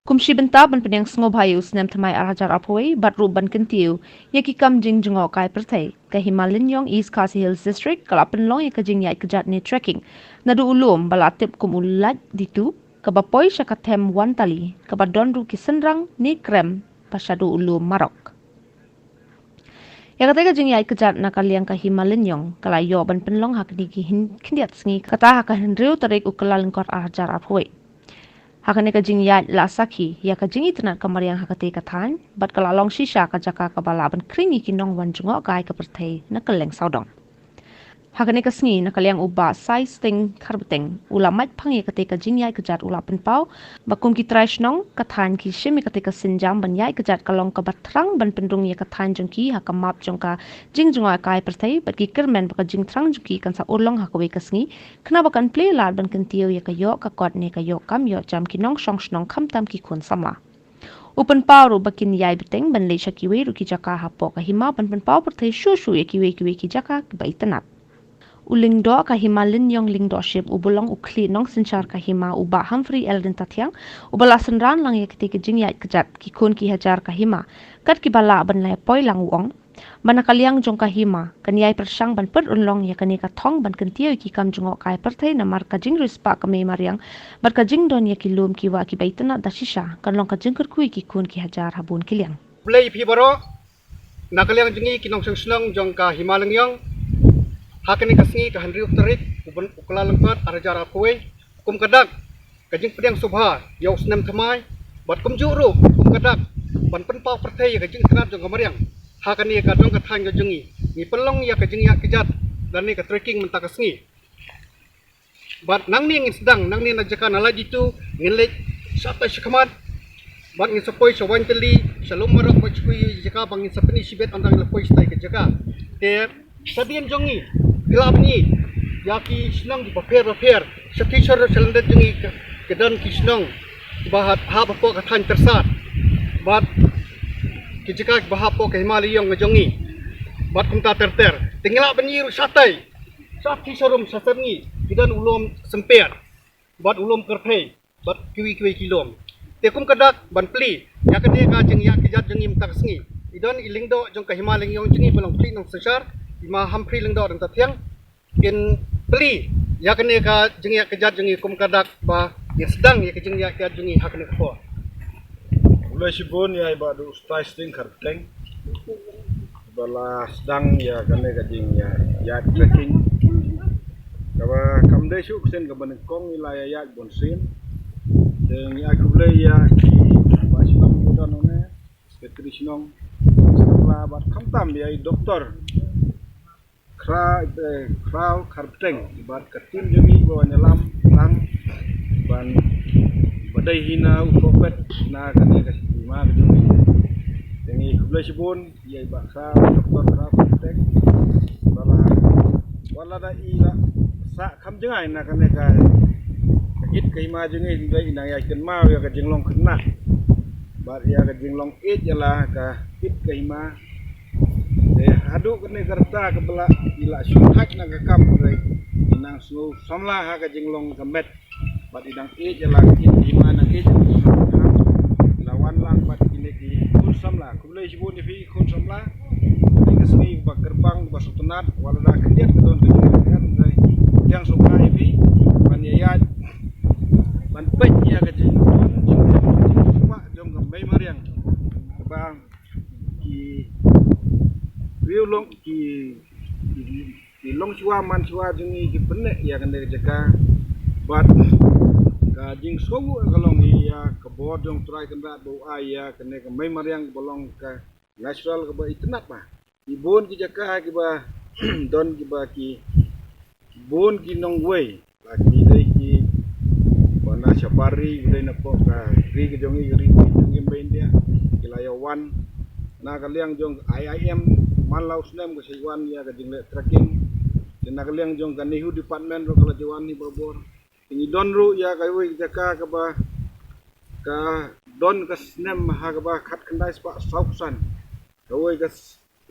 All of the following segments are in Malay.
Kumshi benta ban penyang sengob hayu senem temai arajar apoi bat ru ban kyntiew ya ki kam jngohkai pyrthei ke Hima Lyngiong East Khasi Hills District kala penlong ya ke Ïaid kjat ni trekking nadu ulum balatip kum ulat ditu ke bapoi syakatem wan tali ke badon ru ki senrang ni krem pasadu ulum marok. Ya kata ke Ïaid kjat na kaliang ke Hima Lyngiong kala yo ban penlong hak ni ki kindiat sengi kata hak hendriu tarik ukelal lengkor arajar apoi. Hakane ka Ïaid la saki ya ka jingi tenat kamariang hakate katan bat kalalong shisha ka jaka ka balaban kringi kinong wan jngohkai ka pyrthei na keleng saudong. Hakane ka sngi na kaliang uba sai sting karbeteng ula mat phangi kate ka Ïaid kjat ula penpau bakum ki traishnong katan ki shimi kate ka sinjam ban Ïaid kjat kalong ka batrang ban pendung ya katan jongki haka map jongka jngohkai pyrthei bat ki kermen baka jingtrang jongki kan sa ulong hakawe ka sngi kena bakan play lad ban kyntiew ya ka yo ka kot ne ka yo kam yo jam kinong shong shnong kam tam ki kun samla. Upan pau bakin Ïaid beteng ban le shakiwe ru ki jaka hapo ka Hima ban penpau pyrthei shu ya kiwe ki jaka ki bai tenat. Ulingdo ka Hima Lyngiong lingdoship ubulong ukli nong sinchar ka Hima uba Humphrey Eldon tatyang ubala senran lang ya ketika Ïaid kjat ki kun ki hajar ka Hima kat ki bala ban lai poi lang uong bana kaliang jong ka Hima kan Ïaid persang ban per unlong ya kani ka thong ban kyntiew ki kam jngohkai pyrthei na mar ka jing rispa ka me mariang bar ka jing don ya ki lum ki wa ki baitana da shisha kan long ka jingkur kui ki kun ki hajar habun kiliang play pi baro na kaliang jingi kinong shnong jong ka Hima Lyngiong hakane kasngi ka handri utarik uban ukla lengkat arajar apoi kum kadak kajing pedang subha yaw senem thamai bat kum juru kum kadak ban penpau pyrthei ka jing tenat jong kamariang hakane ka jong ka thang jingi ni pelong ya ka jing Ïaid kjat dan ni ka trekking menta kasngi bat nang ni ngin sedang nang ni na jaka na lagi tu ngelek sata shikamat bat ngin sapoi sawan teli shalom marok bat kui jaka bangin sapni sibet andang lepoi stai ka jaka te sadian jongi gelap ni yaki Shillong di paper sati shor selendet jengi kedan ki Shillong bahat ha bapo ka than tersat bat ki jika bahapo ka Hima Lyngiong ngajongi bat kumta terter tingla banyiru satai sati shorum saserni kedan ulum semper bat ulum kerthei bat kiwi kilom tekum kadak ban pli ya kade ka jeng Ïaid kjat jengi mtak sngi idon ilingdo jong ka Hima Lyngiong jengi belong pli nong sesar Ima Humphrey lengdo dan tatyang kin peli ya kene ka jeng Ïaid kjat jengi kum kadak ba ya sedang ya ke jeng Ïaid kjat jengi hakne ko ulai sibon ya iba du stai sting karteng bala sedang ya kene ka jeng Ïaid trekking kaba kamde shu ksen ka banekong ilaya Ïaid bonsin deng ya kublai ya ki ba Shillong bodan one sekretari Shillong setelah bat kamtam ya doktor Krau karpeteng bat katim jengi bawa nyelam lang ban badai hina ukopet na kane ka Hima jengi jengi kublai sibun ia baksa doktor krau karpeteng wala da ila sa kam jengai na kane ka kit ka Hima jengi dai inang ya ken mau ya ka jenglong kena bat ya ka jenglong jala ka kit ka Hima hadu kene kerta kebela ila syuhak na kakam rei inang su samla ha ka jinglong kamet bat idang jala kit Hima na kit lawan lang bat kini ki kun samla kulai sibun fi kun samla ni kesni ba gerbang ba sutunat wala da kendiat kedon kan rei yang sukai fi ban Ïaid ban pet ya ka jinglong cuma jom ka mai mariang bang ki Long ki long chua man chua jengi ki penek ya kan dari jaka bat ka jing sogu kalong ya ke bodong try kenda bau aya kene ke mai mariang bolong ka natural ke ba itnat ba ibon ki jaka ki ba don ki ba ki bon ki nong wei lagi dai ki bana safari dai na po ka ri ki jongi mai India kilayawan na kaliang jong IIM malau snem ke siwan ya ke jingle trekking dan kaliang jong kan nihu department ro kala jawan ni bobor ini don ru ya kai wi jaka ke ba ka don ke snem ha ke ba khat kandai spa sausan doi ke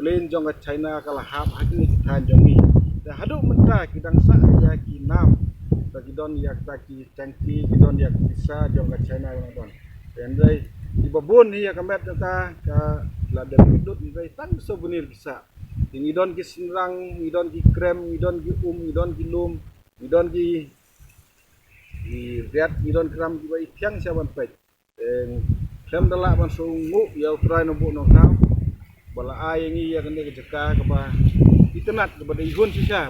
plane jong ke China kala hap hakni than jong ni da hadu menta kidang sa ya ki nam ta ki don ya ta ki changki ki don ya bisa jong ke China don dan dari di babon ni ya kamet ta ka ladan hidut dari tan souvenir bisa ngidon ki sinrang ngidon ki krem ngidon ki ngidon ki lum ngidon ki riat ngidon kram ki bai tiang siaban pet en krem dala ban sungu ya ukrai no bu no tau bala ai ngi ya kan ke jeka ke ba itenat ke ba ihun sisa